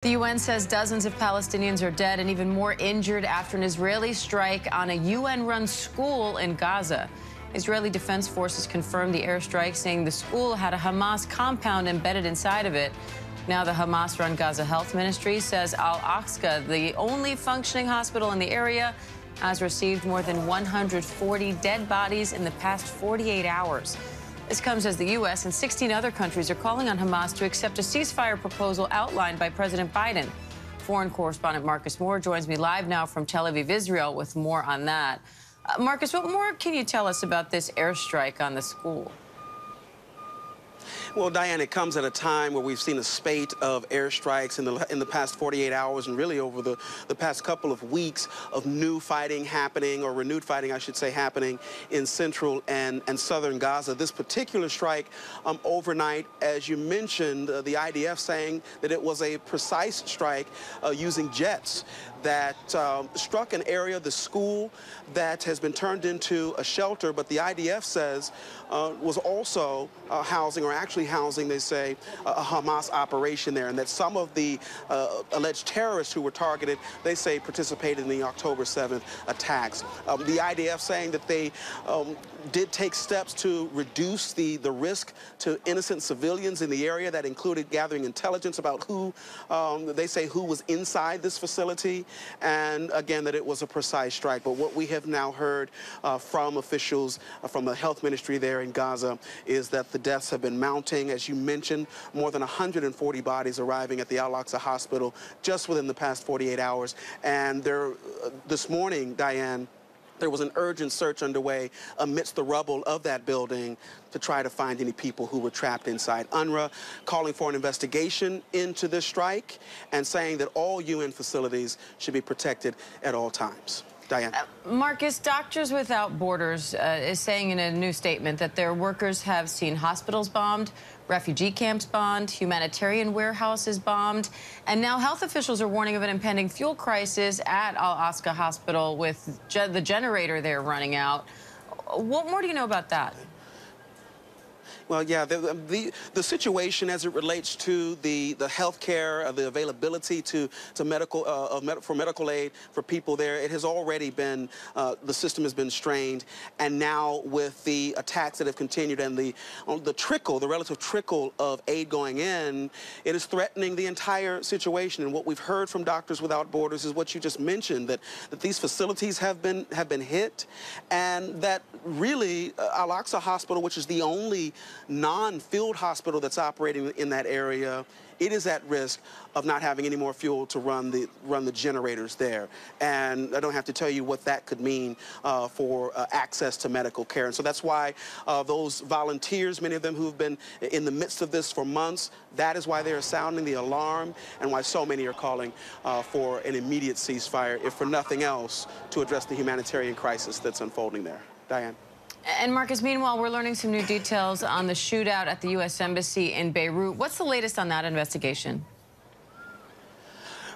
The UN says dozens of Palestinians are dead and even more injured after an Israeli strike on a UN-run school in Gaza. Israeli Defense Forces confirmed the airstrike, saying the school had a Hamas compound embedded inside of it. Now the Hamas-run Gaza Health Ministry says Al-Aqsa, the only functioning hospital in the area, has received more than 140 dead bodies in the past 48 hours. This comes as the U.S. and 16 other countries are calling on Hamas to accept a ceasefire proposal outlined by President Biden. Foreign correspondent Marcus Moore joins me live now from Tel Aviv, Israel, with more on that. Marcus, what more can you tell us about this airstrike on the school? Well, Diane, it comes at a time where we've seen a spate of airstrikes in the past 48 hours and really over the past couple of weeks of new fighting happening, or renewed fighting, I should say, happening in central and southern Gaza. This particular strike overnight, as you mentioned, the IDF saying that it was a precise strike using jets that struck an area, the school, that has been turned into a shelter, but the IDF says was also housing, or actually housing, they say, a Hamas operation there, and that some of the alleged terrorists who were targeted, they say, participated in the October 7th attacks. The IDF saying that they did take steps to reduce the risk to innocent civilians in the area. That included gathering intelligence about who, they say, who was inside this facility, and again, that it was a precise strike. But what we have now heard from officials from the health ministry there in Gaza is that the deaths have been mounting. As you mentioned, more than 140 bodies arriving at the Al-Aqsa hospital just within the past 48 hours. And there, this morning, Diane, there was an urgent search underway amidst the rubble of that building to try to find any people who were trapped inside. UNRWA calling for an investigation into this strike and saying that all UN facilities should be protected at all times. Diane. Marcus, Doctors Without Borders is saying in a new statement that their workers have seen hospitals bombed, refugee camps bombed, humanitarian warehouses bombed, and now health officials are warning of an impending fuel crisis at Al-Aqsa Hospital with the generator there running out. What more do you know about that? Well, yeah, the situation as it relates to the health care, the availability to medical for medical aid for people there, it has already been, the system has been strained, and now with the attacks that have continued and the relative trickle of aid going in, it is threatening the entire situation. And what we've heard from Doctors Without Borders is what you just mentioned, that these facilities have been hit, and that really Al-Aqsa Hospital, which is the only non-field hospital that's operating in that area, it is at risk of not having any more fuel to run the generators there. And I don't have to tell you what that could mean for access to medical care. And so that's why those volunteers, many of them who've been in the midst of this for months, that is why they are sounding the alarm, and why so many are calling for an immediate ceasefire, if for nothing else, to address the humanitarian crisis that's unfolding there. Diane. And Marcus, meanwhile, we're learning some new details on the shootout at the U.S. Embassy in Beirut. What's the latest on that investigation?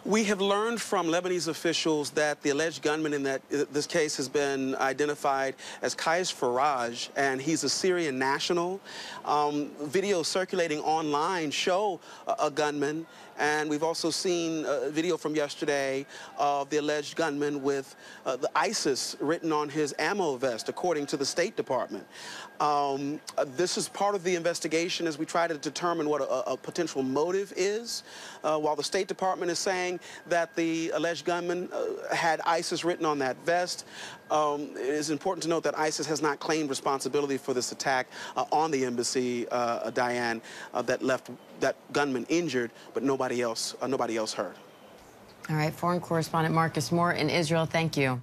We have learned from Lebanese officials that the alleged gunman in this case has been identified as Qais Faraj, and he's a Syrian national. Videos circulating online show a gunman, and we've also seen a video from yesterday of the alleged gunman with the ISIS written on his ammo vest, according to the State Department. This is part of the investigation as we try to determine what a potential motive is. While the State Department is saying that the alleged gunman had ISIS written on that vest, it is important to note that ISIS has not claimed responsibility for this attack on the embassy, Diane, that left that gunman injured, but nobody else hurt. All right, foreign correspondent Marcus Moore in Israel, thank you.